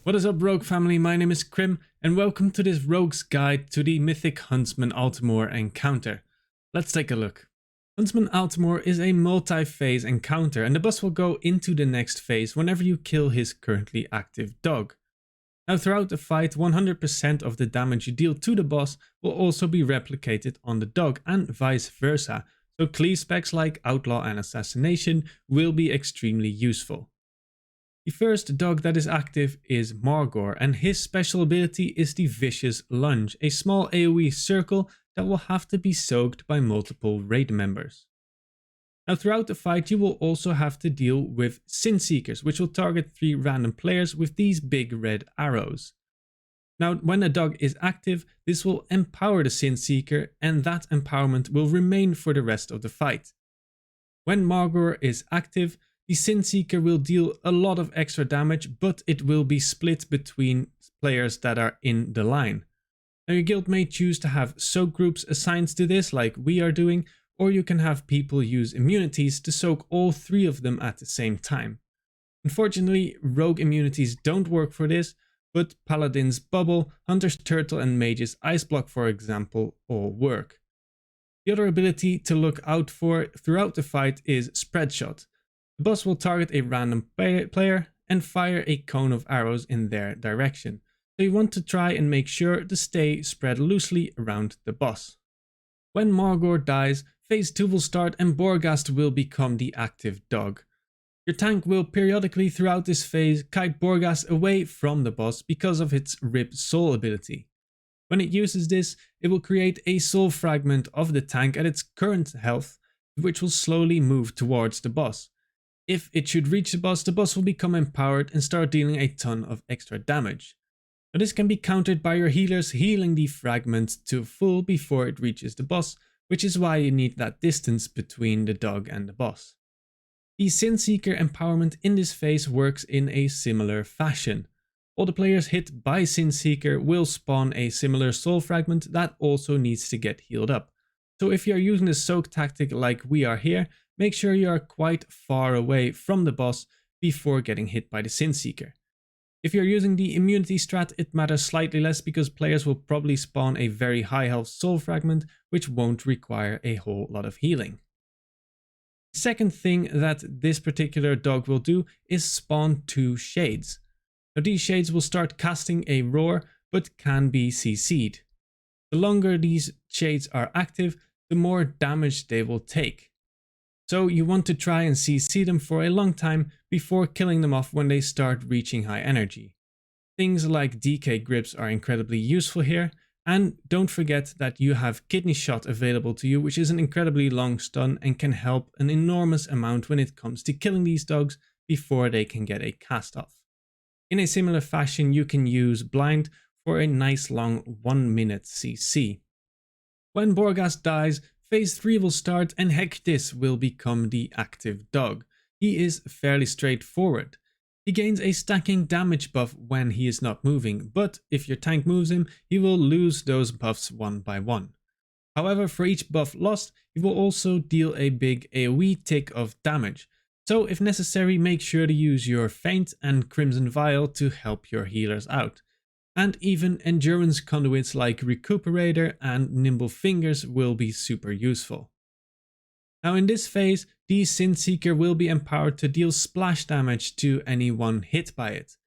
What is up, Rogue family? My name is Crim, and welcome to this Rogue's Guide to the Mythic Huntsman Altimor encounter. Let's take a look. Huntsman Altimor is a multi-phase encounter, and the boss will go into the next phase whenever you kill his currently active dog. Now, throughout the fight, 100% of the damage you deal to the boss will also be replicated on the dog, and vice versa, so cleave specs like Outlaw and Assassination will be extremely useful. The first dog that is active is Margor, and his special ability is the Vicious Lunge, a small AoE circle that will have to be soaked by multiple raid members. Now, throughout the fight you will also have to deal with Syn Seekers, which will target 3 random players with these big red arrows. Now, when a dog is active, this will empower the Syn Seeker, and that empowerment will remain for the rest of the fight. When Margor is active, the Sinseeker will deal a lot of extra damage, but it will be split between players that are in the line. Now, your guild may choose to have soak groups assigned to this, like we are doing, or you can have people use immunities to soak all 3 of them at the same time. Unfortunately, rogue immunities don't work for this, but Paladin's Bubble, Hunter's Turtle and Mage's Ice Block, for example, all work. The other ability to look out for throughout the fight is Spreadshot. The boss will target a random player and fire a cone of arrows in their direction, so you want to try and make sure to stay spread loosely around the boss. When Margor dies, phase 2 will start and Borghast will become the active dog. Your tank will periodically throughout this phase kite Borghast away from the boss because of its Rip Soul ability. When it uses this, it will create a soul fragment of the tank at its current health, which will slowly move towards the boss. If it should reach the boss will become empowered and start dealing a ton of extra damage. Now, this can be countered by your healers healing the fragment to full before it reaches the boss, which is why you need that distance between the dog and the boss. The Sinseeker empowerment in this phase works in a similar fashion. All the players hit by Sinseeker will spawn a similar soul fragment that also needs to get healed up. So if you are using the soak tactic like we are here, make sure you are quite far away from the boss before getting hit by the Sinseeker. If you're using the immunity strat, it matters slightly less because players will probably spawn a very high health soul fragment, which won't require a whole lot of healing. The second thing that this particular dog will do is spawn 2 shades. Now, these shades will start casting a roar, but can be CC'd. The longer these shades are active, the more damage they will take. So you want to try and CC them for a long time before killing them off when they start reaching high energy. Things like DK grips are incredibly useful here, and don't forget that you have Kidney Shot available to you, which is an incredibly long stun and can help an enormous amount when it comes to killing these dogs before they can get a cast off. In a similar fashion, you can use Blind for a nice long 1 minute CC. When Borghast dies, phase 3 will start and Hectis will become the active dog. He is fairly straightforward. He gains a stacking damage buff when he is not moving, but if your tank moves him, he will lose those buffs one by one. However, for each buff lost, he will also deal a big AoE tick of damage. So if necessary, make sure to use your Feint and Crimson Vial to help your healers out. And even endurance conduits like Recuperator and Nimble Fingers will be super useful. Now, in this phase, the Sinseeker will be empowered to deal splash damage to anyone hit by it.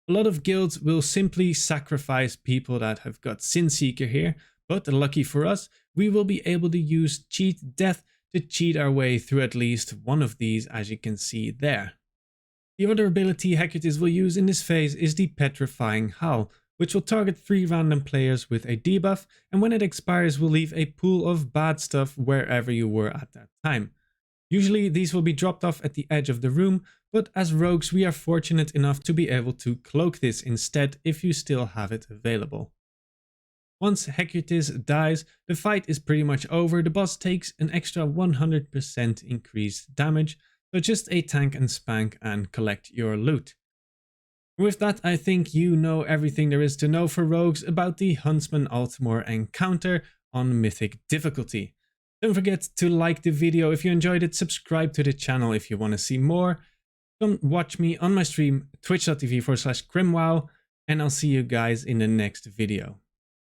A lot of guilds will simply sacrifice people that have got Sinseeker here, but lucky for us, we will be able to use Cheat Death to cheat our way through at least one of these, as you can see there. The other ability Hecates will use in this phase is the Petrifying Howl, which will target 3 random players with a debuff, and when it expires will leave a pool of bad stuff wherever you were at that time. Usually these will be dropped off at the edge of the room, but as rogues we are fortunate enough to be able to cloak this instead if you still have it available. Once Hecates dies, the fight is pretty much over. The boss takes an extra 100% increased damage, so just a tank and spank and collect your loot. With that, I think you know everything there is to know for rogues about the Huntsman Altimor encounter on Mythic difficulty. Don't forget to like the video if you enjoyed it, subscribe to the channel if you want to see more. come watch me on my stream, twitch.tv/crimwow, and I'll see you guys in the next video.